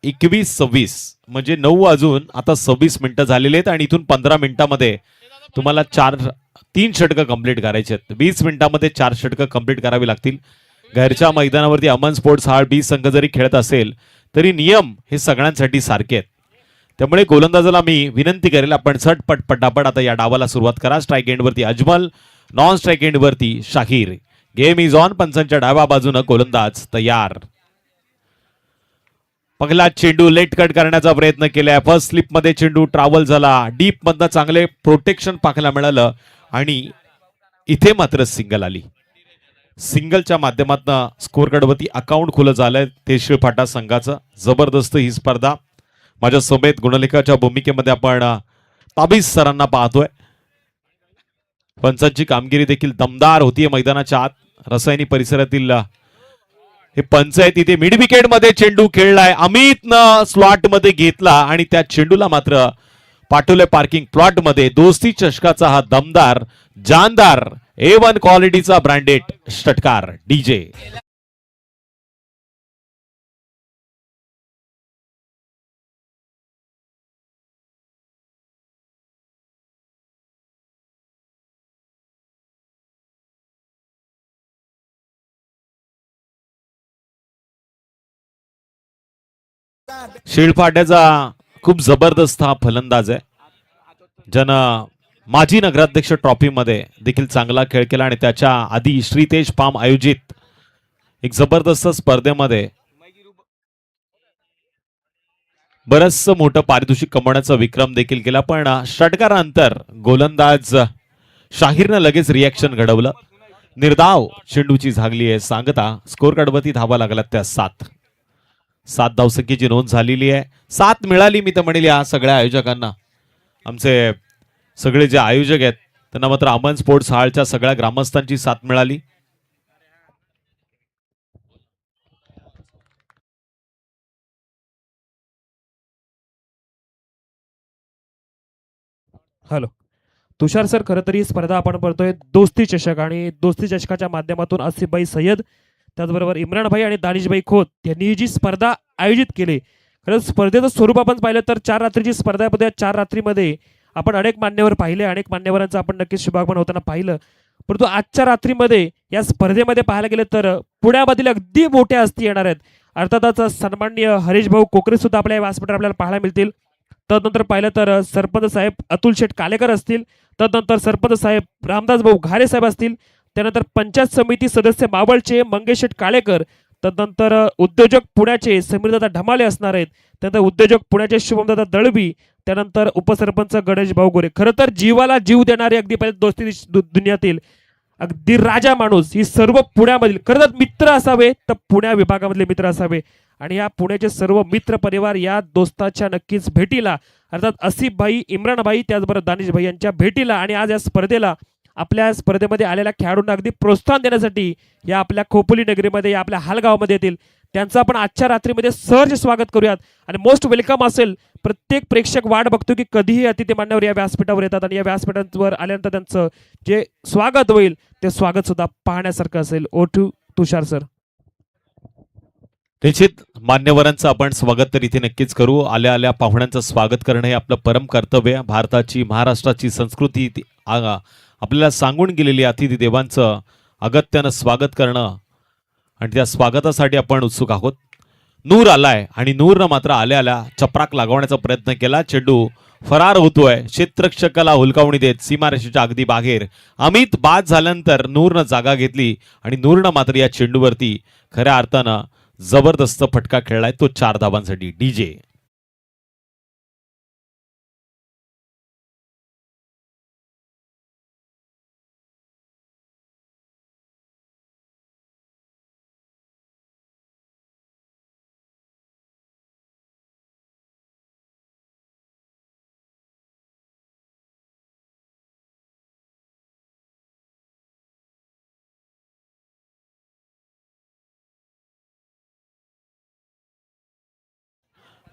21-26 म्हणजे 9 वाजून आता 26 मिनिटं झालेले आहेत आणि इथून 15 मिनिटांमध्ये तुम्हाला 3 षटकं कंप्लीट करायचे आहेत. 20 मिनिटांमध्ये 4 षटकं कंप्लीट करावी लागतील. घरच्या मैदानावरती अमन स्पोर्ट्स हाळ बी संघ जरी खेळत असेल तरी नियम हे सगळ्यांसाठी सारखे आहेत. त्यामुळे गोलंदाजाला मी विनंती करेल आपण झटपट पटापट आता या डावाला सुरुवात करा. स्ट्राईक एंडवरती अजमल, नॉन स्ट्राईक एंडवरती शाहीर. Game is on. पंचांच्या डाव्या बाजूने गोलंदाज तयार. पहिला चेंडू लेट कट करण्याचा प्रयत्न केलाय. फर्स्ट स्लिप मध्ये चेंडू ट्रॅव्हल झाला. डीप मधनं चांगले प्रोटेक्शन पाहायला मिळालं आणि इथे मात्र सिंगल आली. सिंगलच्या माध्यमातून स्कोर कार्डवरती अकाउंट खुलं झालंय तेशीळ फाटा संघाचं. जबरदस्त ही स्पर्धा. माझ्या सोबत गुणलेखाच्या भूमिकेमध्ये आपण ताबीज सरांना पाहतोय. पंचांची कामगिरी देखील दमदार होतीये मैदानाच्या आत. रसायनी परिसरातील हे पंच आहे तिथे मिड विकेट मध्ये चेंडू खेळलाय. अमितनं स्लॉट मध्ये घेतला आणि त्या चेंडूला मात्र पाठवले पार्किंग प्लॉट मध्ये. दोस्ती चषकाचा हा दमदार जानदार A1 क्वालिटीचा ब्रँडेड षटकार डीजे. शिळफाट्याचा खूप जबरदस्त हा फलंदाज आहे ज्यानं माजी नगराध्यक्ष ट्रॉफी मध्ये देखील चांगला खेळ केला आणि त्याच्या आधी श्रीतेज फार्म आयोजित एक जबरदस्त स्पर्धेमध्ये बरंच मोठं पारितोषिक कमवण्याचा विक्रम देखील केला. पण षटकारानंतर गोलंदाज शाहीरनं लगेच रिॲक्शन घडवलं. निर्धाव चेंडूची झागली आहे सांगता. स्कोर कार्डवरती धावा लागला त्या 7 धावसंख्येची नोंद झालेली आहे. 7 मिळाली मी तर म्हणेल या सगळ्या आयोजकांना. आमचे सगळे जे आयोजक आहेत त्यांना मात्र अमन स्पोर्ट्स हाळच्या सगळ्या ग्रामस्थांची 7 मिळाली. हॅलो तुषार सर, खरं तर ही स्पर्धा आपण करतोय दोस्ती चषक आणि दोस्ती चषकाच्या माध्यमातून आसिफभाई सय्यद त्याचबरोबर इम्रानभाई आणि दानिशभाई खोत यांनी जी स्पर्धा आयोजित केली. खरंच स्पर्धेचं स्वरूप आपण पाहिलं तर 4 रात्रीची स्पर्धा आहे. 4 रात्रीमध्ये आपण अनेक मान्यवर पाहिले, अनेक मान्यवरांचं आपण नक्कीच शुभागमन होताना पाहिलं. परंतु आजच्या रात्रीमध्ये या स्पर्धेमध्ये पाहायला गेलं तर पुण्यामधील अगदी मोठ्या हस्ती येणार आहेत. अर्थातच सन्माननीय हरीश भाऊ कोकरे सुद्धा आपल्या व्यासपीठावर आपल्याला पाहायला मिळतील. तदनंतर पाहिलं तर सरपंच साहेब अतुल शेठ कालेकर असतील. तदनंतर सरपंच साहेब रामदास भाऊ घारे साहेब असतील. त्यानंतर पंचायत समिती सदस्य मावळचे मंगेश शेठ कालेकर. तदनंतर उद्योजक पुण्याचे समीरदादा ढमाले असणार आहेत. त्यानंतर उद्योजक पुण्याचे शुभमदादा दळवी. त्यानंतर उपसरपंच गणेश भाऊ गोरे. खरं तर जीवाला जीव देणारे अगदी पहिले दोस्ती दुनियातील अगदी राजा माणूस ही सर्व पुण्यामधील खरं तर मित्र असावे तर पुण्या विभागामधले मित्र असावे. आणि या पुण्याचे सर्व मित्र परिवार या दोस्ताच्या नक्कीच भेटीला अर्थात आसिफभाई, इम्रानभाई त्याचबरोबर दानिशभाई यांच्या भेटीला आणि आज या स्पर्धेला आपल्या स्पर्धेमध्ये आलेल्या खेळाडूंना अगदी प्रोत्साहन देण्यासाठी या आपल्या खोपोली नगरीमध्ये या आपल्या हालगावामध्ये येतील. त्यांचं आपण आजच्या रात्रीमध्ये सहज स्वागत करूयात आणि मोस्ट वेलकम असेल. प्रत्येक प्रेक्षक वाट बघतो की कधीही अतिथी मान्यवर या व्यासपीठावर येतात आणि या व्यासपीठावर आल्यानंतर त्यांचं जे स्वागत होईल ते स्वागत सुद्धा पाहण्यासारखं असेल. ओटू तुषार सर. निश्चित मान्यवरांचं आपण स्वागत तर इथे नक्कीच करू. आल्या आल्या पाहुण्यांचं स्वागत करणं हे आपलं परम कर्तव्य. भारताची महाराष्ट्राची संस्कृती आपल्याला सांगून गेलेली अतिथी देवांचं अगत्यानं स्वागत करणं आणि त्या स्वागतासाठी आपण उत्सुक आहोत. नूर आलाय आणि नूरनं मात्र आल्या आल्या चपराक लागवण्याचा प्रयत्न केला. चेंडू फरार होतोय. क्षेत्ररक्षकाला हुलकावणी देत सीमारेषेच्या अगदी बाहेर. अमित बाद झाल्यानंतर नूरनं जागा घेतली आणि नूरनं मात्र या चेंडूवरती खऱ्या अर्थानं जबरदस्त फटका खेळलाय तो 4 धावांसाठी. डीजे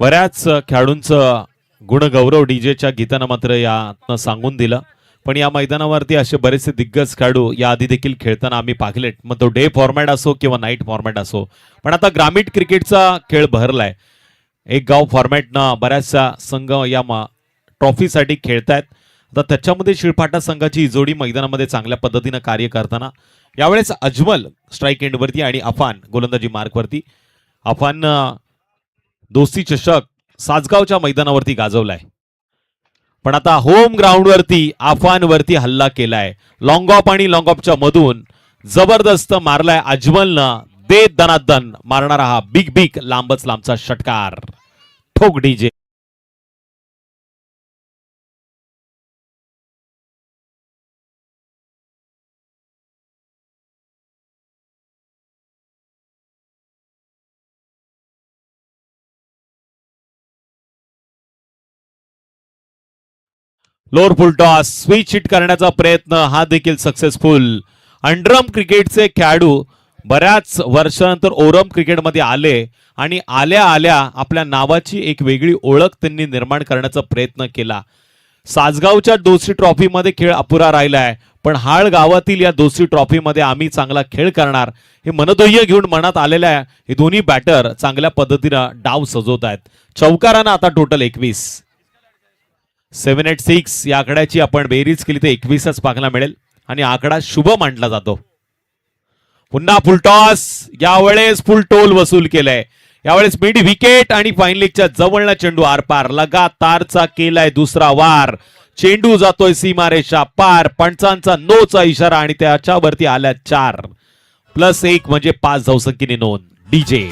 बऱ्याच खेळाडूंचं गुणगौरव डीजेच्या गीतानं मात्र यातनं सांगून दिलं. पण या मैदानावरती असे बरेचसे दिग्गज खेळाडू या आधी देखील खेळताना आम्ही पाहिलेत. मग तो डे फॉर्मॅट असो किंवा नाईट फॉर्मॅट असो. पण आता ग्रामीण क्रिकेटचा खेळ बहरलाय. एक गाव फॉर्मॅटनं बऱ्याचशा संघ या ट्रॉफीसाठी खेळतायत. तर त्याच्यामध्ये शिळपाटा संघाची जोडी मैदानामध्ये चांगल्या पद्धतीनं कार्य करताना यावेळेस अजमल स्ट्राईक एंडवरती आणि अफान गोलंदाजी मार्कवरती. अफान दोस्ती चषक सासगावच्या मैदानावरती गाजवलाय, पण आता होम ग्राउंडवरती अफानवरती हल्ला केलाय. लॉंग ऑफ आणि लॉंग ऑफच्या मधून जबरदस्त मारलाय अजमलनं. दे दनादन मारणारा हा बिग बिग लांबच लांबचा षटकार. ठोक डीजे. लोअर फुल टॉस स्विच हिट करण्याचा प्रयत्न हा देखील सक्सेसफुल. अंडरम क्रिकेटचे खेळाडू बऱ्याच वर्षानंतर ओरम क्रिकेटमध्ये आले आणि आल्या आल्या आपल्या नावाची एक वेगळी ओळख त्यांनी निर्माण करण्याचा प्रयत्न केला. सासगावच्या दोस्ती ट्रॉफीमध्ये खेळ अपुरा राहिलाय, पण हाळ गावातील या दोस्ती ट्रॉफीमध्ये आम्ही चांगला खेळ करणार हे मनोधैर्य घेऊन मनात आलेल्या हे दोन्ही बॅटर चांगल्या पद्धतीनं डाव सजवत आहेत. चौकारानं आता टोटल 21. 786 या आकड्याची आपण बेरीज केली तर 21च पाहायला मिळेल आणि आकडा शुभ मानला जातो. पुन्हा फुलटॉस, यावेळेस फुल टोल वसूल केलाय. यावेळेस मिड विकेट आणि फाईन लेगच्या जवळला चेंडू आरपार. लगातारचा केलाय दुसरा वार. चेंडू जातोय सीमारेषा पार. पंचांचा नोचा इशारा आणि त्याच्यावरती आल्या 4+1 म्हणजे 5 धावसंख्येने नोंद. डीजे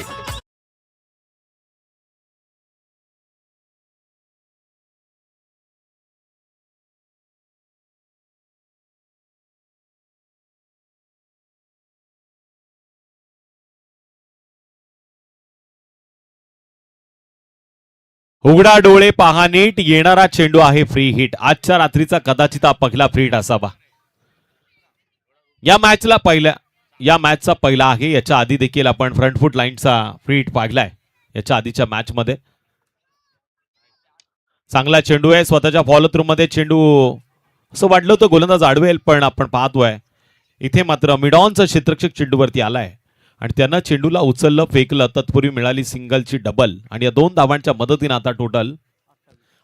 उघडा डोळे पहा नीट, येणारा चेंडू आहे फ्री हिट. आजच्या रात्रीचा कदाचित हा पहिला फ्री हिट असावा. या मॅचचा पहिला आहे. याच्या आधी देखील आपण फ्रंट फुट लाईनचा फ्री हिट पाहिलाय याच्या आधीच्या मॅच मध्ये. चांगला चेंडू आहे स्वतःच्या फॉलो थ्रू मध्ये. चेंडू असं वाटलं होतं गोलंदाज आडवेल, पण आपण पाहतोय इथे मात्र मिडॉनचा क्षेत्ररक्षक चेंडूवरती आलाय आणि त्यानं चेंडूला उचललं, फेकलं. तत्पूर्वी मिळाली सिंगलची डबल आणि या 2 धावांच्या मदतीने आता टोटल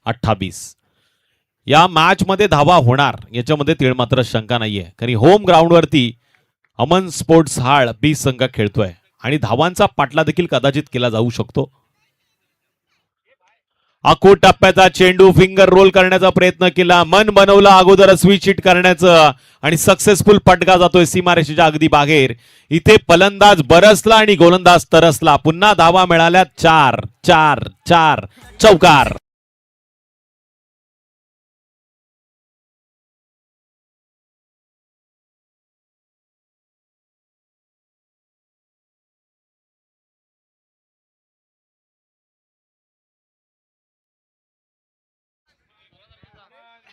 28. या मॅच मध्ये धावा होणार याच्यामध्ये तीळ मात्र शंका नाहीये, कारण होम ग्राउंडवरती अमन स्पोर्ट्स हाळ बी संघ खेळतोय आणि धावांचा पाठला देखील कदाचित केला जाऊ शकतो. आखो टप्प्याचा चेंडू फिंगर रोल करण्याचा प्रयत्न केला, मन बनवलं अगोदर स्विच हिट करण्याचं आणि सक्सेसफुल फटका जातोय सीमारेषेच्या अगदी बाहेर. इथे फलंदाज बरसला आणि गोलंदाज तरसला. पुन्हा धावा मिळाल्या 4 चौकार.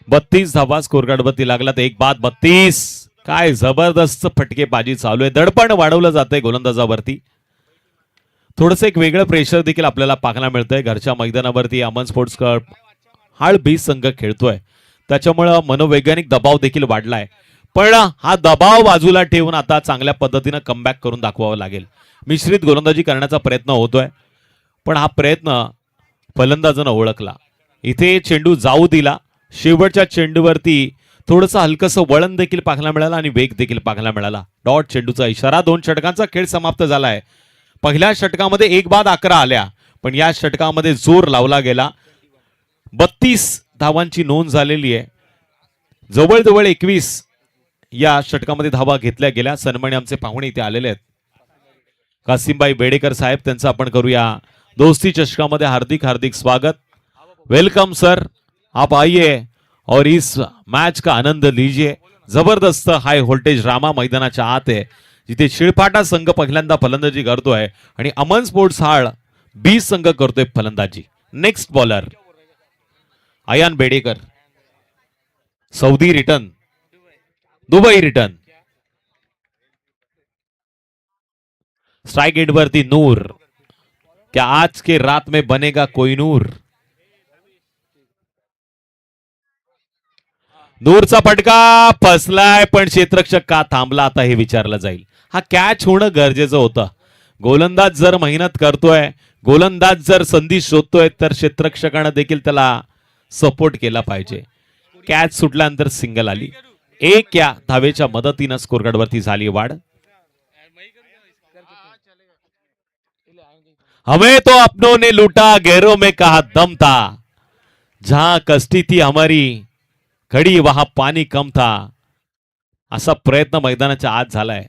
बत्तीस धावा स्कोरकार्डवरती लागला. एक बाद 32. काय जबरदस्त फटकेबाजी चालू आहे. दडपण वाढवलं जातंय गोलंदाजावरती. थोडस एक वेगळं प्रेशर देखील आपल्याला पाहायला मिळतंय. घरच्या मैदानावरती अमन स्पोर्ट्स क्लब हाळ बी संघ खेळतोय, त्याच्यामुळं मनोवैज्ञानिक दबाव देखील वाढलाय. पण हा दबाव बाजूला ठेवून आता चांगल्या पद्धतीनं कमबॅक करून दाखवावं लागेल. मिश्रित गोलंदाजी करण्याचा प्रयत्न होतोय, पण हा प्रयत्न फलंदाजानं ओळखला. इथे चेंडू जाऊ दिला. शेवटच्या चेंडूवरती थोडंसं हलकसं वळण देखील पाहायला मिळाला आणि वेग देखील पाहायला मिळाला. डॉट चेंडूचा इशारा. 2 षटकांचा खेळ समाप्त झालाय. पहिल्या षटकामध्ये 1 बाद 11 आल्या, पण या षटकामध्ये जोर लावला गेला. 32 धावांची नोंद झालेली आहे. जवळजवळ 21 या षटकामध्ये धावा घेतल्या गेल्या. सन्मानी आमचे पाहुणे इथे आलेले आहेत. कासिमबाई बेडेकर साहेब, त्यांचं आपण करूया दोस्ती चषकामध्ये हार्दिक हार्दिक स्वागत. वेलकम सर, आप आइए और इस मैच का आनंद लीजिए. जबरदस्त हाय व्होल्टेज ड्रामा मैदानाच्या आत आहे, जिथे शिळपाटा संघ पहिल्यांदा फलंदाजी करतोय आणि अमन स्पोर्ट्स हाळ बी संघ करतोय फलंदाजी. Next bowler Ayan Bedekar. Saudi return, Dubai return. Strike end वरती नूर. क्या आज के रात में बनेगा कोई नूर. नूरचा फटका फसलाय, पण क्षेत्ररक्षक का थांबला आता हे विचारलं जाईल. हा कॅच होणं गरजेचं होतं. गोलंदाज जर मेहनत करतोय, गोलंदाज जर संधी शोधतोय, तर क्षेत्ररक्षकानं देखील त्याला सपोर्ट केला पाहिजे. कॅच सुटल्यानंतर सिंगल आली. एक या धावेच्या मदतीनं स्कोरकार्डवरती झाली वाढ. हमें तो अपनों ने लूटा, गैरों में कहा दम था, जहां कष्टी थी हमारी खडी वहां पाणी कम था. असा प्रयत्न मैदानाच्या आत झालाय.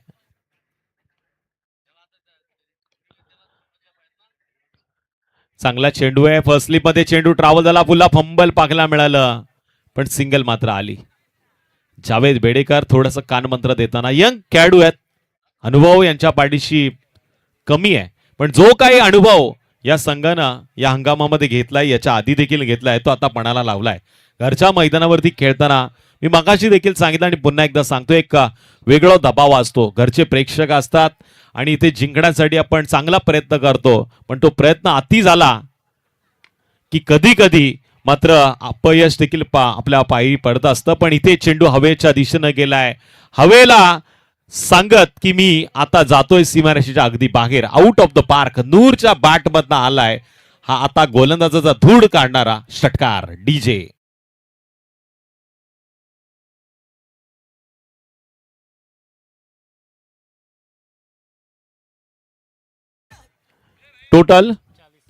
चांगला चेंडू आहे. फर्स्ट स्लिप मध्ये चेंडू ट्रॅव्हल झाला, पुन्हा फंबल पाहायला मिळालं, पण सिंगल मात्र आली. जावेद बेडेकर थोडस कानमंत्र देताना, यंग खेळाडू आहेत, अनुभव यांच्या पाठीशी कमी आहे, पण जो काही अनुभव या संघानं या हंगामामध्ये घेतलाय, याच्या आधी देखील घेतलाय, तो आता पणाला लावलाय. घरच्या मैदानावरती खेळताना मी मगाशी देखील सांगितलं आणि पुन्हा एकदा सांगतो, एक वेगळा दबाव असतो. घरचे प्रेक्षक असतात आणि इथे जिंकण्यासाठी आपण चांगला प्रयत्न करतो, पण तो प्रयत्न अति झाला की कधी कधी मात्र अपयश देखील आपल्या पायी पडत असतं. पण इथे चेंडू हवेच्या दिशेनं गेलाय, हवेला सांगत की मी आता जातोय सीमारेषेच्या अगदी बाहेर, आउट ऑफ द पार्क. नूरच्या बॅट मधनं आलाय हा आता गोलंदाजाचा धूड काढणारा षटकार डीजे. टोटल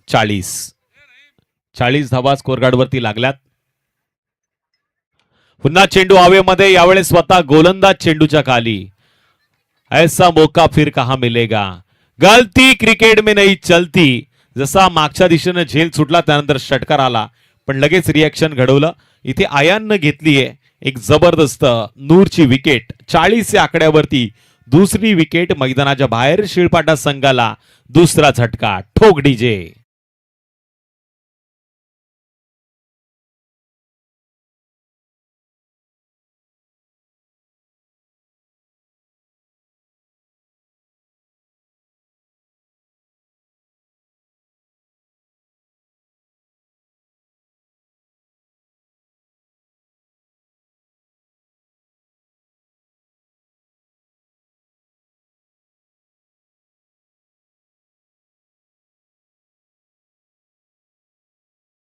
40 धावा स्कोरकार्डवरती लागल्यात. पुन्हा चेंडू हवेमध्ये, यावेळेस स्वतः गोलंदाज चेंडूच्या खाली. ऐसा मौका फिर कहां मिलेगा, गलती क्रिकेट में नहीं चलती. जसा मागच्या दिशेनं झेल सुटला त्यानंतर षटकार आला, पण लगेच रिएक्शन घडवलं. इथे आयाननं घेतलीये एक जबरदस्त नूरची विकेट. 40 या आकड्यावरती दुसरी विकेट मैदानाच्या बाहेर. शिळपाटा संघाला दुसरा झटका. ठोक डीजे.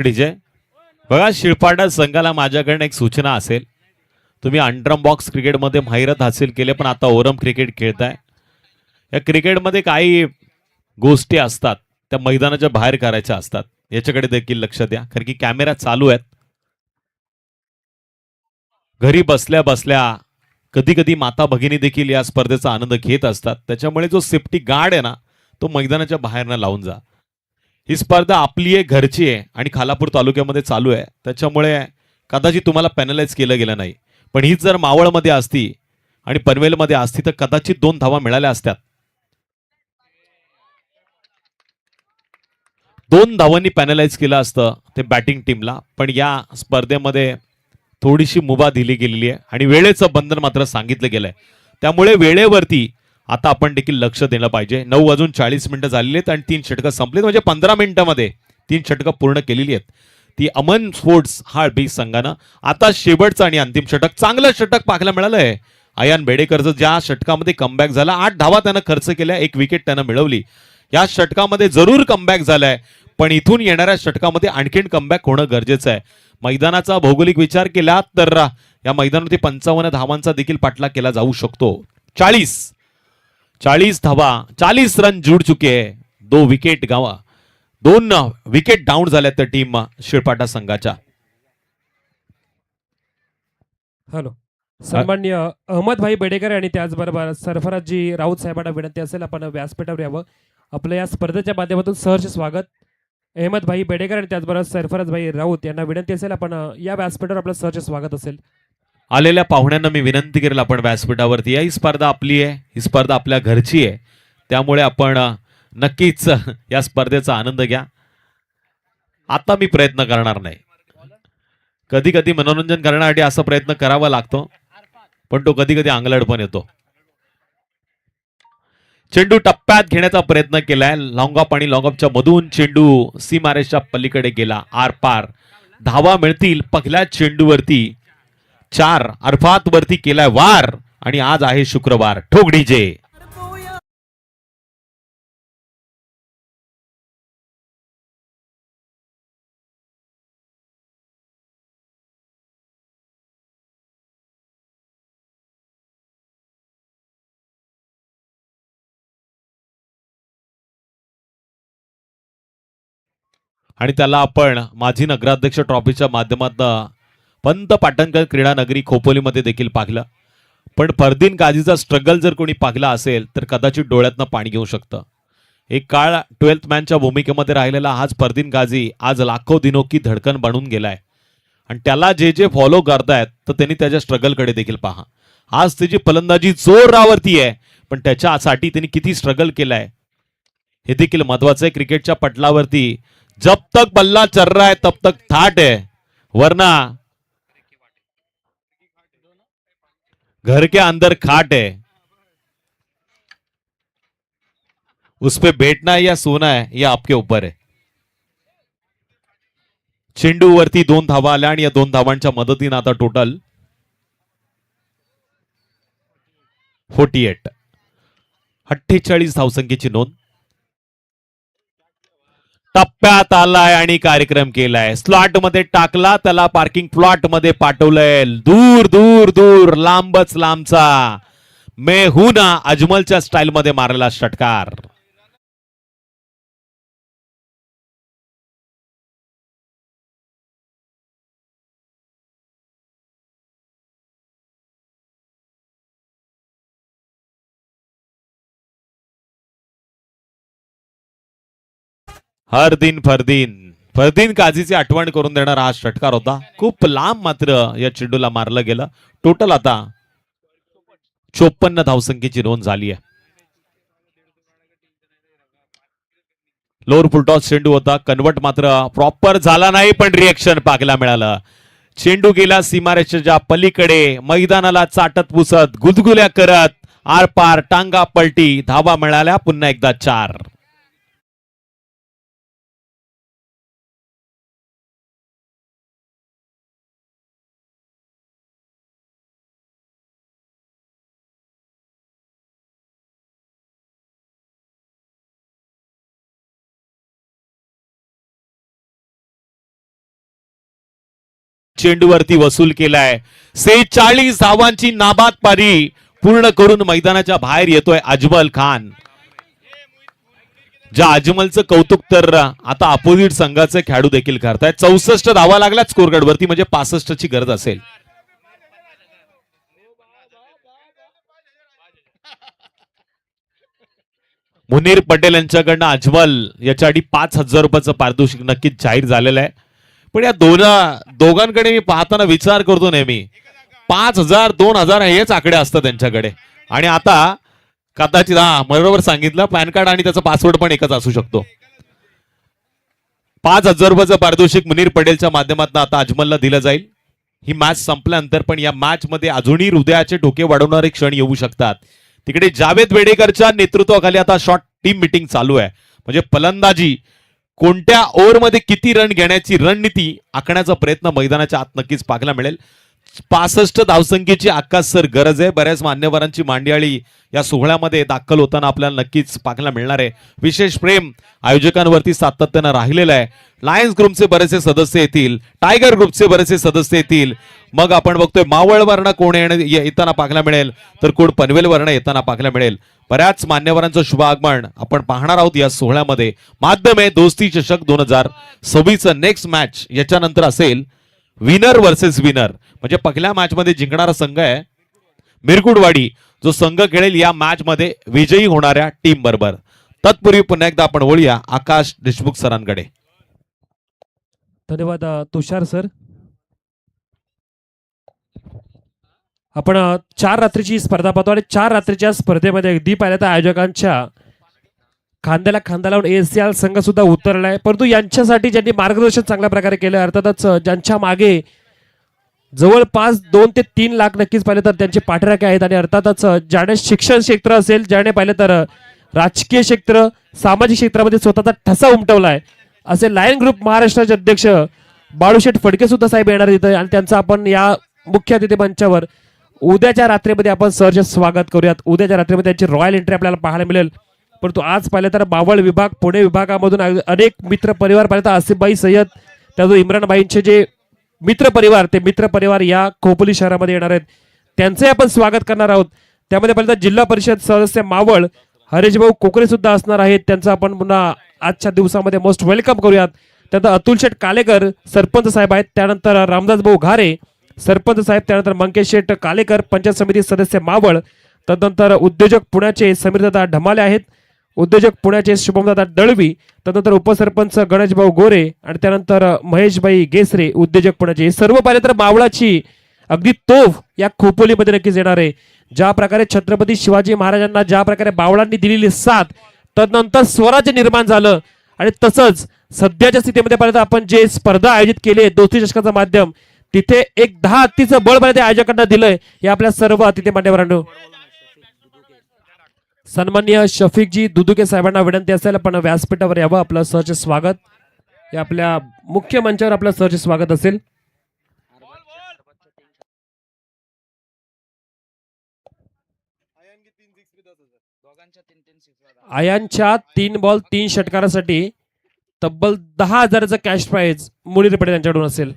डीजे बघा, शिळपाटा संघाला माझ्याकडनं एक सूचना असेल. तुम्ही अंडरम बॉक्स क्रिकेटमध्ये माहिरत हासिल केले, पण आता ओरम क्रिकेट खेळताय. या क्रिकेटमध्ये काही गोष्टी असतात त्या मैदानाच्या बाहेर करायच्या असतात, याच्याकडे देखील लक्ष द्या, कारण की कॅमेरा चालू आहेत. घरी बसल्या बसल्या कधी कधी माता भगिनी देखील या स्पर्धेचा आनंद घेत असतात. त्याच्यामुळे जो सेफ्टी गार्ड आहे ना, तो मैदानाच्या बाहेर न लावून जा. ही स्पर्धा आपली आहे, घरची आहे आणि खालापूर तालुक्यामध्ये चालू आहे. त्याच्यामुळे कदाचित तुम्हाला पॅनलाइज केलं गेलं नाही. पण हीच जर मावळमध्ये असती आणि पनवेलमध्ये असती तर कदाचित 2 धावा मिळाल्या असत्यात. 2 धावांनी पॅनलाइज केलं असतं ते बॅटिंग टीमला. पण या स्पर्धेमध्ये थोडीशी मुभा दिली गेलेली आहे आणि वेळेचं बंधन मात्र सांगितलं गेलंय. त्यामुळे वेळेवरती आता आपण देखील लक्ष दिलं पाहिजे. 9:40 झालेली आहेत आणि 3 षटकं संपलीत, म्हणजे 15 मिनिटांमध्ये 3 षटकं पूर्ण केलेली आहेत. ती अमन स्पोर्ट्स हा बी संघानं. आता शेवटचं आणि अंतिम षटक. चांगलं षटक पाहायला मिळालंय आयान बेडेकरचं, ज्या षटकामध्ये कमबॅक झाला. 8 धावा त्यानं खर्च केल्या, 1 विकेट त्यानं मिळवली. या षटकामध्ये जरूर कमबॅक झालाय, पण इथून येणाऱ्या षटकामध्ये आणखीन कमबॅक होणं गरजेचं आहे. मैदानाचा भौगोलिक विचार केला तर या मैदानावरती 55 धावांचा देखील पाठलाग केला जाऊ शकतो. 40 धावा, 40 रन जुड चुके आहे. 2 विकेट गावा, 2 विकेट डाऊन झाल्या त्या टीम शिळपाटा संघाच्या. हॅलो, सन्माननीय अहमदभाई बेडेकर आणि त्याचबरोबर सरफराजजी राऊत साहेबांना विनंती असेल आपण व्यासपीठावर यावं. आपलं या स्पर्धेच्या माध्यमातून सहर्ष स्वागत. अहमदभाई बेडेकर आणि त्याचबरोबर सरफराजभाई राऊत यांना विनंती असेल आपण या व्यासपीठावर आपलं सहर्ष स्वागत असेल. आलेल्या पाहुण्यांना मी विनंती करेल आपण व्यासपीठावरती या. ही स्पर्धा आपली आहे, ही स्पर्धा आपल्या घरची आहे, त्यामुळे आपण नक्कीच या स्पर्धेचा आनंद घ्या. आता मी प्रयत्न करणार नाही. कधी कधी मनोरंजन करण्यासाठी असा प्रयत्न करावा लागतो, पण तो कधी कधी अंगलट पण येतो. चेंडू टप्प्यात घेण्याचा प्रयत्न केलाय. लॉंग ऑफ आणि लॉंग ऑफच्या मधून चेंडू सीमारेषच्या पलीकडे गेला, आर पार. धावा मिळतील पहिल्या चेंडूवरती. 4 अर्थात वरती केलाय वार आणि आज आहे शुक्रवार. ठोक डीजे. आणि त्याला आपण माजी नगराध्यक्ष ट्रॉफीच्या माध्यमातून पंत पाटणकर क्रीडा नगरी खोपोलीमध्ये देखील पाहिलं. पण फरदीन गाझीचा स्ट्रगल जर कोणी पाहिला असेल तर कदाचित डोळ्यातनं पाणी घेऊ शकतं. एक काळ 12th मॅनच्या भूमिकेमध्ये राहिलेला हाच फरदीन गाझी आज लाखो दिनो की धडकन बनून गेलाय. आणि त्याला जे जे फॉलो करतायत तर त्यांनी त्याच्या स्ट्रगलकडे देखील पहा. आज त्याची फलंदाजी जोरावरती आहे, पण त्याच्यासाठी त्यांनी किती स्ट्रगल केलाय हे देखील महत्वाचं आहे. क्रिकेटच्या पटलावरती जब तक बल्ला चल रहा है तब तक थाट है, वरना घर के अंदर खाट है. उस पे बैठना है या सोना है या आपके ऊपर है. चेंडूवरती 2 धावा आल्या आणि या 2 धावांच्या मदतीने आता टोटल 48 धावसंख्येची नोंद. टप्प्यात आलाय आणि कार्यक्रम केलाय. स्लॉट मध्ये टाकला, त्याला पार्किंग प्लॉट मध्ये पाठवलंय. दूर दूर दूर लांबच लांबचा मैं हूं ना अजमलच्या स्टाईल मध्ये मारलेला षटकार. हर दिन फरदीन काझीची आठवण करून देणारा हा षटकार होता. खूप लांब मात्र या चेंडूला मारलं गेलं. टोटल आता 54 धावसंख्येची नोंद झाली आहे. लोअर फुलटॉस चेंडू होता. कन्वर्ट मात्र प्रॉपर झाला नाही, पण रिएक्शन पाहायला मिळालं. चेंडू गेला सीमारेषेच्या पलीकडे, मैदानाला चाटत पुसत गुदगुल्या करत आरपार टांगा पलटी. धावा मिळाल्या पुन्हा एकदा 4. चेंडूवरती वसूल केलाय. 46 धावांची नाबाद पारी पूर्ण करून मैदानाच्या बाहेर येतोय अजमल खान. ज्या अजमलचं कौतुक तर आता अपोजिट संघाचे खेळाडू देखील करतायत. 64 धावा लागल्यात स्कोरकार्ड वरती, म्हणजे 65 ची गरज असेल. मुनीर पटेल यांच्याकडनं अजमल याच्या आधी 5,000 रुपयाचं पारितोषिक नक्कीच जाहीर झालेलं आहे. पण या दोघांकडे मी पाहताना विचार करतो नेहमी 5,000 2,000 हेच आकडे असतात त्यांच्याकडे. आणि आता कदाचित बरोबर सांगितलं, पॅन कार्ड आणि त्याचा पासवर्ड पण एकच असू शकतो. 5,000 रुपयाचं पारितोषिक मुनीर पटेलच्या माध्यमातून आता अजमलला दिलं जाईल. ही मॅच संपल्यानंतर पण या मॅच मध्ये अजूनही हृदयाचे ठोके वाढवणारे क्षण येऊ शकतात. तिकडे जावेद वेडेकरच्या नेतृत्वाखाली आता शॉर्ट टीम मीटिंग चालू आहे. म्हणजे फलंदाजी कोणत्या ओव्हरमध्ये किती रन घेण्याची रणनीती आखण्याचा प्रयत्न मैदानाच्या आत नक्कीच पाहायला मिळेल. 65 धावसंख्येची आकाश सर गरज आहे. बऱ्याच मान्यवरांची मांडियाळी या सोहळ्यामध्ये दाखल होताना आपल्याला नक्कीच पाहायला मिळणार आहे. विशेष प्रेम आयोजकांवरती सातत्यानं राहिलेलं आहे. लायन्स ग्रुपचे बरेचसे सदस्य येतील, टायगर ग्रुपचे बरेचसे सदस्य येतील. मग आपण बघतोय मावळवरनं कोण येताना पाहायला मिळेल, तर कोण पनवेलवरनं येताना पाहायला मिळेल. बऱ्याच मान्यवरांचं शुभ आगमन आपण पाहणार आहोत या सोहळ्यामध्ये. माध्यम आहे दोस्ती चषक 2026 नेक्स्ट मॅच याच्यानंतर असेल विनर वर्सेस विनर. म्हणजे पहिल्या मॅच मध्ये जिंकणारा संघ आहे मिरकुडवाडी, जो संघ खेळेल या मॅच मध्ये विजयी होणाऱ्या टीम बरोबर. तत्पूर्वी पुन्हा एकदा आपण वळूया आकाश देशमुख सरांकडे. धन्यवाद तुषार सर. आपण 4 रात्रीची स्पर्धा पाहतो आणि 4 रात्रीच्या स्पर्धेमध्ये अगदी पाहिलं तर आयोजकांच्या खांद्याला खांदा लावून ASCL संघ सुद्धा उतरलाय. परंतु यांच्यासाठी ज्यांनी मार्गदर्शन चांगल्या प्रकारे केलं, अर्थातच ज्यांच्या मागे जवळपास 2 ते 3 लाख नक्कीच पाहिलं तर त्यांचे पाठराखे आहेत. आणि अर्थातच ज्याने शिक्षण क्षेत्र असेल, ज्याने पाहिलं तर राजकीय क्षेत्र, सामाजिक क्षेत्रामध्ये स्वतःचा ठसा उमटवलाय, असे लायन ग्रुप महाराष्ट्राचे अध्यक्ष बाळूशेठ फडके सुद्धा साहेब येणार तिथे. आणि त्यांचं आपण या मुख्य अतिथी मंचावर उद्याच्या रात्रीमध्ये आपण सहर्ष स्वागत करूयात. उद्याच्या रात्रीमध्ये त्यांची रॉयल एंट्री आपल्याला पाहायला मिळेल. परंतु आज पाहिलं तर मावळ विभाग, पुणे विभागामधून अनेक मित्र परिवार पाहिलं तर आसिफबाई सय्यद, त्यातून इम्रानबाईंचे जे मित्र परिवार, ते मित्र परिवार या खोपोली शहरामध्ये येणार आहेत. त्यांचे आपण स्वागत करणार आहोत. त्यामध्ये पाहिलं तर जिल्हा परिषद सदस्य मावळ हरेशभाऊ कोकरे सुद्धा असणार आहेत. त्यांचं आपण पुन्हा आजच्या दिवसामध्ये मोस्ट वेलकम करूयात. त्यानंतर अतुल शेठ कालेकर सरपंच साहेब आहेत, त्यानंतर रामदास भाऊ घारे सरपंच साहेब, त्यानंतर मंकेश शेठ कालेकर पंचायत समिती सदस्य मावळ, तदनंतर उद्योजक पुण्याचे समीरदादा ढमाले आहेत, उद्योजक पुण्याचे शुभमदादा दळवी, तदनंतर उपसरपंच गणेशभाऊ गोरे आणि त्यानंतर महेशभाई गेसरे उद्योजक पुण्याचे. सर्व पाहिले तर मावळाची अगदी तोफ या खोपोलीमध्ये नक्कीच येणार आहे. ज्या प्रकारे छत्रपती शिवाजी महाराजांना ज्या प्रकारे बावळांनी दिलेली साथ, तदनंतर स्वराज्य निर्माण झालं आणि तसंच सध्याच्या स्थितीमध्ये पाहिलं तर आपण जे स्पर्धा आयोजित केली आहे दोस्ती चषकाचं माध्यम, तिथे एक 10 हत्तीचं बळ पाहिजे आयोजकांना दिलंय. हे आपल्या सर्व अतिथी मान्यवरांनो सन्माननीय शफिकजी दुदुके साहेबांना विनंती असेल आपण व्यासपीठावर यावं. आपलं सहर्ष स्वागत, हे आपल्या मुख्य मंचावर आपलं सहर्ष स्वागत असेल. आयांच्या 3 बॉल 3 षटकारासाठी तब्बल 10,000चं कॅश प्राइज मुलीर पटेल यांच्याकडून असेल.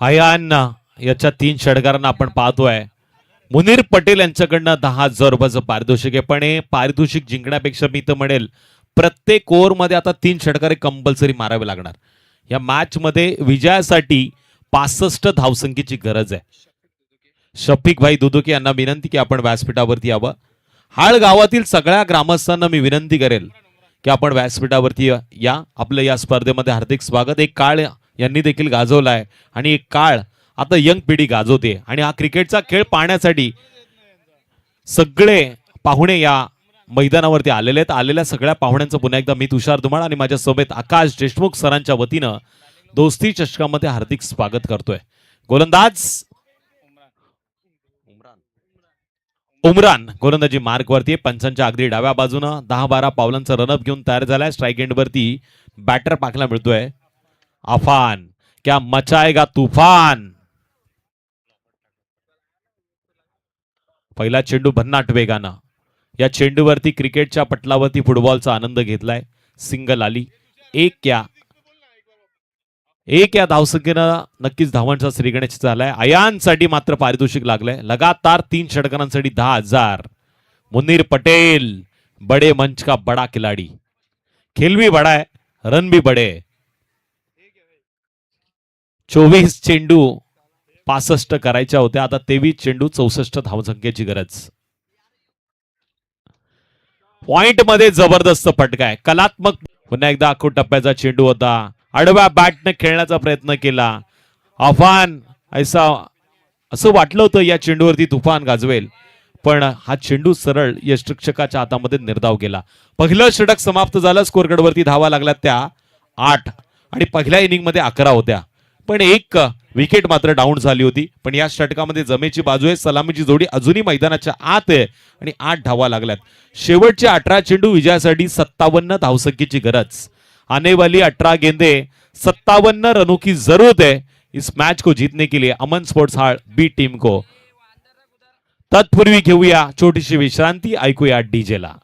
आयान याच्या 3 षटकारांना आपण पाहतोय. मुनीर पटेल यांच्याकडनं 10,000 रुपयाचं पारितोषिक आहे. पण हे पारितोषिक जिंकण्यापेक्षा मी तर म्हणेल प्रत्येक ओव्हरमध्ये आता 3 षटकारे कंपल्सरी मारावे लागणार. या मॅच मध्ये विजयासाठी 65 धावसंख्येची गरज आहे. शफिक भाई दुदुके यांना विनंती की आपण व्यासपीठावरती यावं. हाळ गावातील सगळ्या ग्रामस्थांना मी विनंती करेल की आपण व्यासपीठावरती या. आपलं या स्पर्धेमध्ये हार्दिक स्वागत. एक काळ यांनी देखील गाजवलाय आणि एक काळ आता यंग पिढी गाजवते आणि हा क्रिकेटचा खेळ पाहण्यासाठी सगळे पाहुणे या मैदानावरती आलेले आहेत. आलेल्या सगळ्या पाहुण्यांचं पुन्हा एकदा मी तुषार धुमाळ आणि माझ्या सोबत आकाश देशमुख सरांच्या वतीनं दोस्ती चषकामध्ये हार्दिक स्वागत करतोय. गोलंदाज उमरान गोलंदाजी मार्क वरती, पंचांच्या अगदी डाव्या बाजूनं 10-12 पावलांचा रनअप घेऊन तयार झालाय. स्ट्राईक एंड वरती बॅटर पाहायला मिळतोय अफान. क्या मचाएगा तूफान. पहिला चेंडू भन्नाट वेगानं. या चेंडूवरती क्रिकेटच्या पटलावरती फुटबॉलचा आनंद घेतलाय. सिंगल आली. एक या धावसंख्येनं नक्कीच धावांचा श्रीगणेश झालाय. अयानसाठी मात्र पारितोषिक लागलंय. लगातार 3 षटकारांसाठी 10,000. मुनीर पटेल बडे मंच का बडा खिलाडी. खेल भी बडा है, रन भी बडे. 24 चेंडू 65 करायच्या होत्या. आता 23 चेंडू 64 धावसंख्येची गरज. पॉइंट मध्ये जबरदस्त फटका आहे. कलात्मक पुन्हा एकदा आखो टप्प्याचा चेंडू होता. आडव्या बॅटने खेळण्याचा प्रयत्न केला अफान. असं वाटलं होतं या चेंडूवरती तुफान गाजवेल, पण हा चेंडू सरळ यष्टिक्षकाच्या हातामध्ये निर्धाव गेला. पहिलं षटक समाप्त झालं. स्कोरकार्डवरती धावा लागल्या त्या 8 आणि पहिल्या इनिंग मध्ये 11 होत्या. पण एक विकेट मात्र डाऊन झाली होती. पण या षटकामध्ये जमेची बाजू आहे. सलामीची जोडी अजूनही मैदानाच्या आत आहे आणि 8 धावा लागल्यात. शेवटचे 18 चेंडू विजयासाठी 57 धावसंख्येची गरज. आने वाली 18 गेंदे 57 रनों की जरूरत है इस मैच को जीतने के लिए अमन स्पोर्ट्स हाळ बी टीम को. तत्पूर्वी घेऊया छोटीशी विश्रांती. ऐकूया डीजे ला.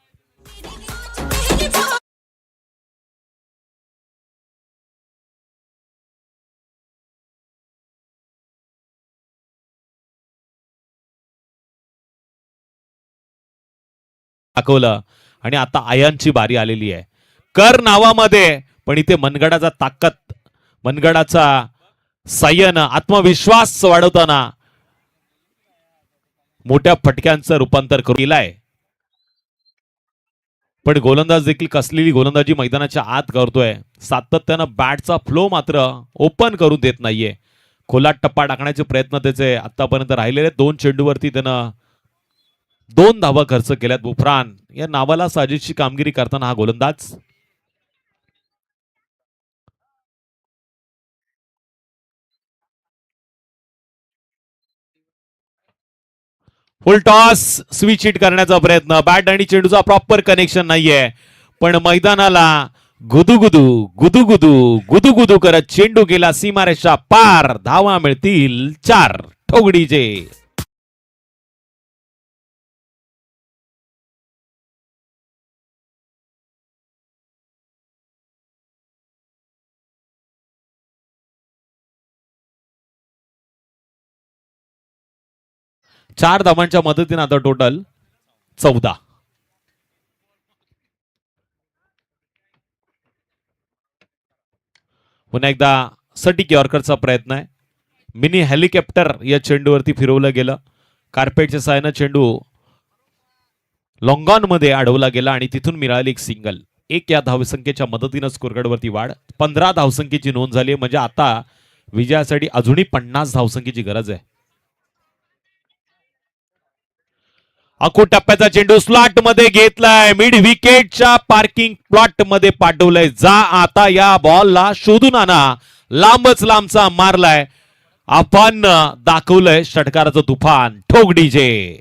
दाखवलं आणि आता आयांची बारी आलेली आहे. कर नावामध्ये पण इथे मनगडाचा ताकद, मनगडाचा संयन, आत्मविश्वास वाढवताना मोठ्या फटक्यांचं रूपांतर करून केलाय. पण गोलंदाज देखील कसलेली गोलंदाजी मैदानाच्या आत करतोय. सातत्यानं बॅटचा फ्लो मात्र ओपन करून देत नाहीये. खोलात टप्पा टाकण्याचे प्रयत्न त्याचे आतापर्यंत राहिलेले. 2 चेंडूवरती त्यानं 2 धावा खर्च केल्यात. बुफरान या नावाला साजेशी कामगिरी करताना हा गोलंदाज. फुल टॉस स्विच हिट करण्याचा प्रयत्न. बॅट आणि चेंडूचा प्रॉपर कनेक्शन नाहीये, पण मैदानाला गुदुगुदू गुदुगुदू गुदुगुदू करत चेंडू गेला सीमारेषा पार. धावा मिळतील 4 ठोगडीचे. 4 धावांच्या मदतीने आता टोटल 14. पुन्हा एकदा सटीक यॉर्करचा प्रयत्न आहे. मिनी हेलिकॉप्टर या चेंडूवरती फिरवलं गेलं. कार्पेटच्या साहाय्यानं चेंडू लॉंगॉन मध्ये अडवला गेला आणि तिथून मिळाली एक सिंगल. 1 या धावसंख्येच्या मदतीनं स्कोरकार्डवरती वाढ. 15 धावसंख्येची नोंद झाली. म्हणजे आता विजयासाठी अजूनही 50 धावसंख्येची गरज आहे. अकू टप्प्याचा चेंडू स्लॉट मध्ये घेतलाय. मिड विकेटच्या पार्किंग प्लॉट मध्ये पाठवलंय. जा आता या बॉलला शोधून आणा. लांबच लांबचा मारलाय. आपण दाखवलंय षटकाराचं तुफान. ठोक डीजे.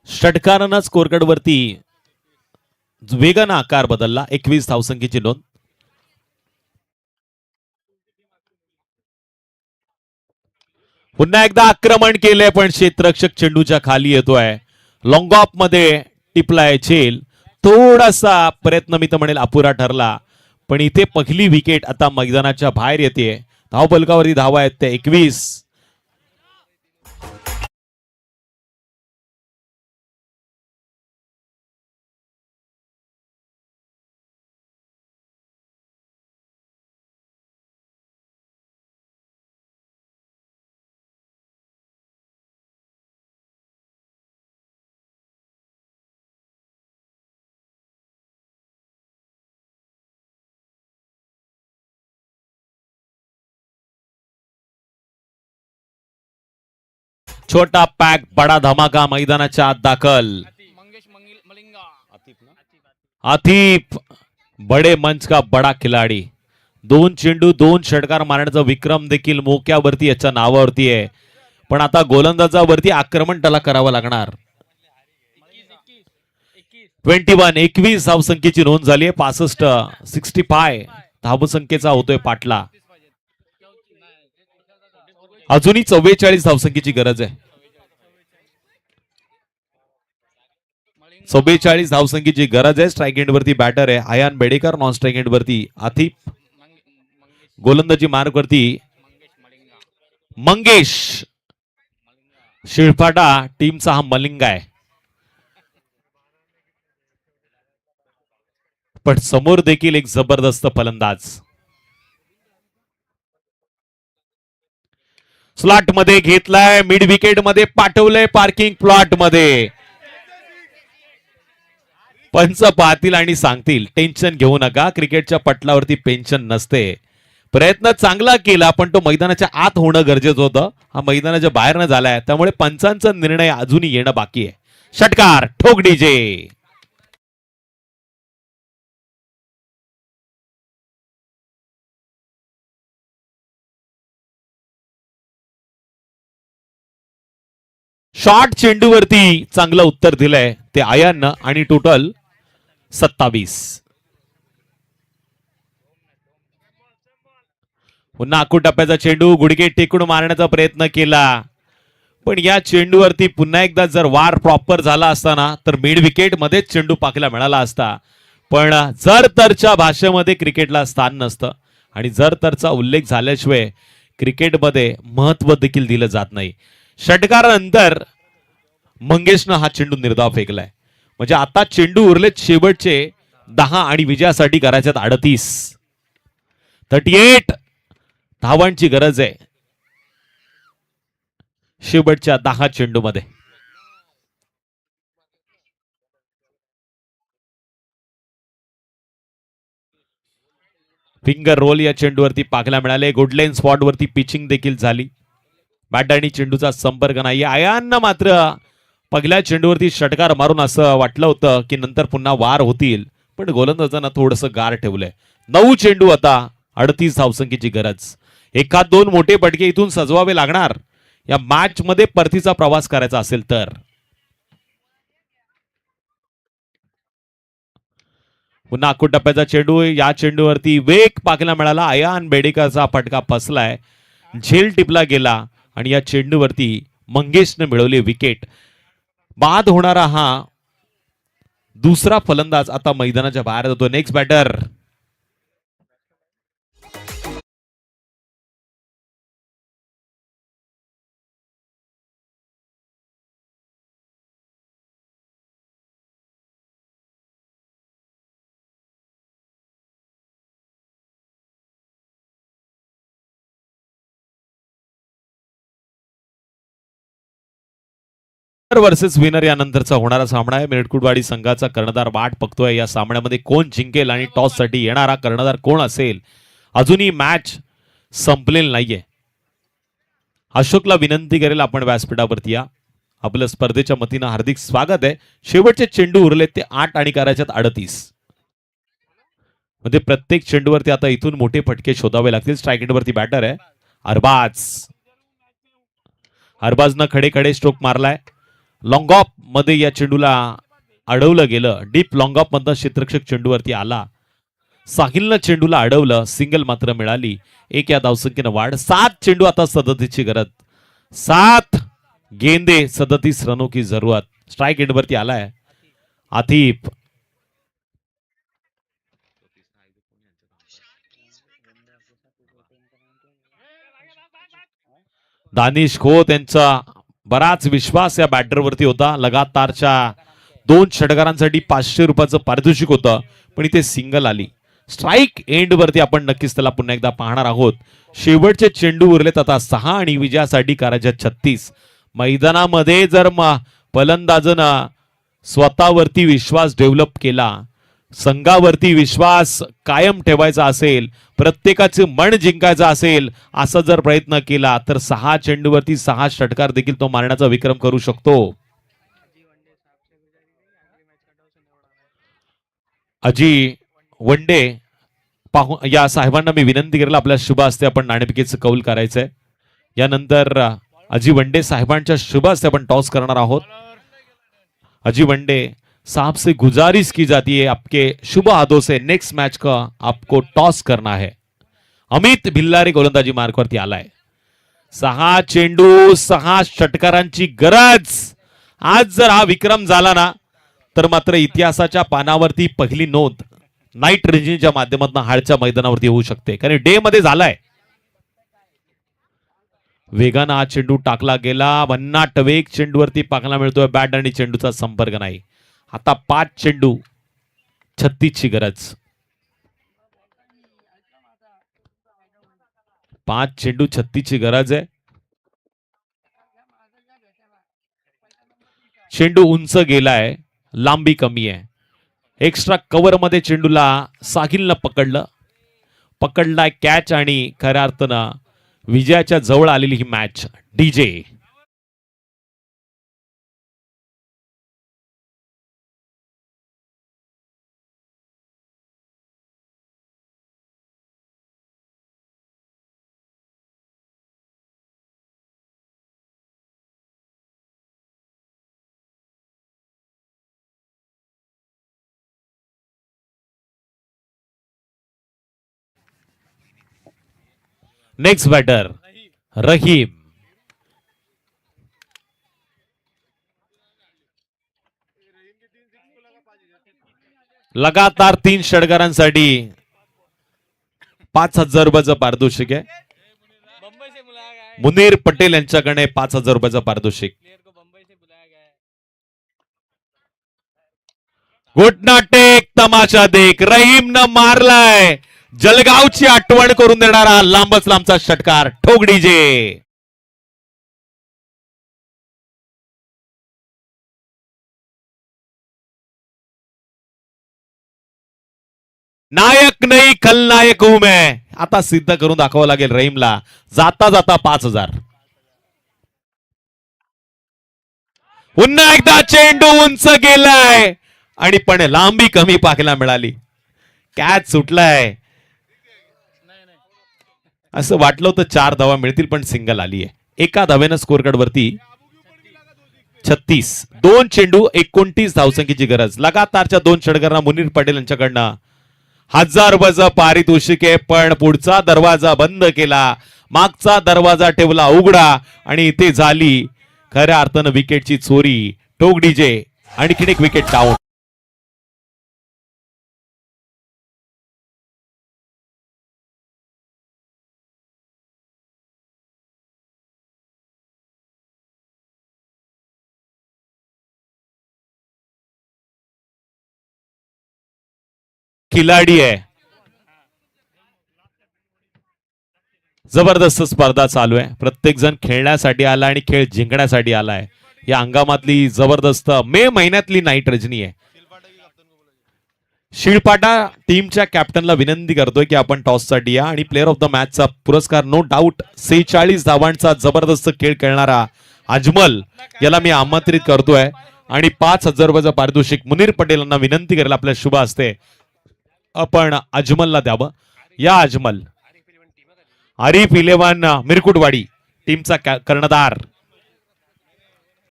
षटकारानं स्कोरकार्ड वरती वेगानं आकार बदलला. 21 धावसंख्येची नोंद. पुन्हा एकदा आक्रमण केलंय पण क्षेत्ररक्षक चेंडूच्या खाली येतोय. लॉंग ऑफ मध्ये टिपलाय झेल. थोडासा प्रयत्न मी तर म्हणेल अपुरा ठरला. पण इथे पहिली विकेट आता मैदानाच्या बाहेर येते. धावफलकावरती धावा आहेत त्या 21. छोटा पॅक बडा धमाका मैदानाच्या आत दाखल. आतिफ बडे मंच का बडा खिलाडी. 2 चेंडू 2 षटकार मारण्याचा विक्रम देखील मोक्यावरती याच्या नावावरती आहे. पण आता गोलंदाजावरती आक्रमण त्याला करावं लागणार. 21 धावसंख्येची नोंद झाली आहे. 65 धावसंख्येचा होतोय पाटला. अजूनही 44 धावसंख्येची गरज आहे. 44 धावसंख्येची गरज आहे. स्ट्राईक एंड वरती बॅटर आहे Ayaan Bedekar. Non strike end वरती आतिफ. गोलंदाजी मार्ग वरती मंगेश शिळफाटा. टीमचा हा मलिंगा आहे. पण समोर देखील एक जबरदस्त फलंदाज. स्लॉट मध्ये घेतलाय. मिड विकेट मध्ये पाठवलंय पार्किंग प्लॉट मध्ये. पंच पाहतील आणि सांगतील टेन्शन घेऊ नका. क्रिकेटच्या पटलावरती पेन्शन नसते. प्रयत्न चांगला केला पण तो मैदानाच्या आत होणं गरजेचं होतं. हा मैदानाच्या बाहेर न झालाय. त्यामुळे पंचांचा निर्णय अजूनही येणं बाकी आहे. षटकार ठोक डीजे. शॉर्ट चेंडूवरती चांगलं उत्तर दिलंय ते आयाननं आणि टोटल 27. पुन्हा अकू टप्प्याचा चेंडू गुडघे टेकून मारण्याचा प्रयत्न केला. पण या चेंडूवरती पुन्हा एकदा जर वार प्रॉपर झाला असताना तर मिड विकेट मध्येच चेंडू पाहायला मिळाला असता. पण जर तरच्या भाषेमध्ये क्रिकेटला स्थान नसतं आणि जर तरचा उल्लेख झाल्याशिवाय क्रिकेटमध्ये महत्व देखील दिलं जात नाही. षटकारानंतर मंगेशनं हा चेंडू निर्धाव फेकलाय. म्हणजे आता चेंडू उरलेत शेवटचे 10 आणि विजयासाठी करायच्यात 38. 38 धावांची गरज आहे शेवटच्या 10 चेंडू मध्ये. फिंगर रोल या चेंडूवरती पाहायला मिळाले. गुडलाईन स्पॉट वरती पिचिंग देखील झाली. बॅट आणि चेंडूचा संपर्क नाही. आयांना मात्र पहिल्या चेंडूवरती षटकार मारून असं वाटलं होतं की नंतर पुन्हा वार होतील. पण गोलंदाजांना थोडंसं गार ठेवलंय. 9 चेंडू आता 38 धावसंख्येची गरज. एखाद 2 मोठे फटके इथून सजवावे लागणार या मॅच मध्ये परतीचा प्रवास करायचा असेल तर. पुन्हा टप्प्याचा चेंडू. या चेंडूवरती वेग पाहायला मिळाला. आयान बेडेकरचा फटका फसलाय झेल टिपला गेला आणि या चेंडूवरती मंगेशने मिळवली विकेट. बाद होणारा हा दुसरा फलंदाज आता मैदानाच्या बाहेर जातो. नेक्स्ट बॅटर वर्सेस विनर यानंतरचा होणारा सामना आहे. मिरटकुटवाडी संघाचा कर्णधार वाट बघतोय या सामन्यामध्ये कोण जिंकेल आणि टॉस साठी येणारा कर्णधार कोण असेल. अजूनही मॅच संपलेली नाहीये. अशोकला विनंती करेल आपण व्यासपीठावरती या. आपलं स्पर्धेच्या मतीनं हार्दिक स्वागत आहे. शेवटचे चेंडू उरले ते 8 आणि करायच्यात 38. म्हणजे प्रत्येक चेंडूवरती आता इथून मोठे फटके शोधावे लागतील. स्ट्राईक एंडवरती बॅटर आहे अरबाज. अरबाजनं खडे खडे स्ट्रोक मारलाय. लॉंग ऑफ मध्ये या चेंडूला अडवलं गेलं. डीप लॉंग ऑफ मधनं क्षेत्ररक्षक चेंडूवरती आला. साहिलनं चेंडूला अडवलं. सिंगल मात्र मिळाली. 1 या धावसंख्येनं वाढ. 7 चेंडू आता 37ची गरज. 7 गेंदे 37 रनों की जरूरत. स्ट्राईक एंडवरती आलाय आतिफ. दानिश खोत यांचा बराच विश्वास या बॅटरवरती होता. लगातारच्या 2 षटकारांसाठी 500 रुपयाचं पारितोषिक होतं पण इथे सिंगल आली. स्ट्राईक एंड वरती आपण नक्कीच त्याला पुन्हा एकदा पाहणार आहोत. शेवटचे चेंडू उरलेत आता 6 आणि विजयासाठी करायच्या 36. मैदानामध्ये जर फलंदाजानं स्वतःवरती विश्वास डेव्हलप केला, संघावरती विश्वास कायम ठेवायचा असेल, प्रत्येकाचे मन जिंकायचं असेल, असा जर प्रयत्न केला तर 6 चेंडूवरती 6 षटकार देखील तो मारण्याचा विक्रम करू शकतो. अजी वनडे पाहू या साहेबांना मी विनंती करेल आपल्या शुभ हस्ते आपण नाणेफेकीचं कौल करायचंय. यानंतर अजी वनडे साहेबांच्या शुभ हस्ते आपण टॉस करणार आहोत. अजी वनडे साहब से गुजारिश की जाती है आपके शुभ हाथों से नेक्स्ट मैच का आपको टॉस करना है. अमित भिल्लारे गोलंदाजी मार्कवरती आलाय. 6 चेंडू 6 षटकारांची गरज. आज जर हा विक्रम झाला ना तर मात्र इतिहासाच्या पानावरती पहिली नोंद नाईट रेंजिंगच्या माध्यमातून हाडच्या मैदानावरती होऊ शकते. कारण डे मध्ये झालाय. वेगानं हा चेंडू टाकला गेला. भन्नाट वेग चेंडूवरती पाहायला मिळतोय. बॅट आणि चेंडूचा संपर्क नाही. आता 5 चेंडू 36 ची गरज. 5 चेंडू 36 ची गरज आहे. चेंडू उंच गेलाय, लांबी कमी आहे. एक्स्ट्रा कव्हर मध्ये चेंडूला साहिलनं पकडलाय कॅच आणि खऱ्या अर्थानं विजयाच्या जवळ आलेली ही मॅच. डीजे नेक्स्ट बॅटर रहीम. लगातार 3 षटकारांसाठी 5,000 रुपयाचं पारितोषिक आहे. मुनीर पटेल यांच्याकडे 5,000 रुपयाचं पारितोषिक. घोटना टेक तमाशा देख. रहीमनं मारलाय. जलगावची आठवण करून देणारा लांबच लांबचा षटकार. ठोक डीजे. नायक नाही खलनायक हूं मैं. आता सिद्ध करून दाखवावं लागेल रहीमला. जाता जाता 5,000. पुन्हा एकदा चेंडू उंच गेलाय आणि पण लांबी कमी पाहायला मिळाली. कॅच सुटलाय. असं वाटलं होतं 4 धावा मिळतील पण सिंगल आली आहे. एका धावेनं स्कोर कार्ड वरती 36. 2 चेंडू 29 धावसंख्येची गरज. लगातारच्या 2 षटकारांना मुनीर पटेल यांच्याकडनं 1,000 रुपयाचं पारितोषिक आहे. पण पुढचा दरवाजा बंद केला. मागचा दरवाजा ठेवला उघडा आणि इथे झाली खऱ्या अर्थानं विकेटची चोरी. टोक डीजे आणखीन एक विकेट डाऊन. खिलाडी आहे. जबरदस्त स्पर्धा चालू आहे. प्रत्येक जण खेळण्यासाठी आला आणि खेळ जिंकण्यासाठी आलाय. या अंगामातली जबरदस्त मे महिन्यातली नाईट रजनी आहे. शिळपाटा टीमच्या कॅप्टनला विनंती करतोय की आपण टॉससाठी या आणि प्लेअर ऑफ द मॅचचा पुरस्कार नो डाऊट 46 धावांचा जबरदस्त खेळ खेळणारा अजमल याला मी आमंत्रित करतोय आणि 5,000 रुपयाचं पारितोषिक मुनीर पटेल यांना विनंती करेल आपल्या शुभ हस्ते आपण अजमलला द्यावं. या अजमल. आरिफ 11 मिरकुटवाडी टीमचा कर्णधार.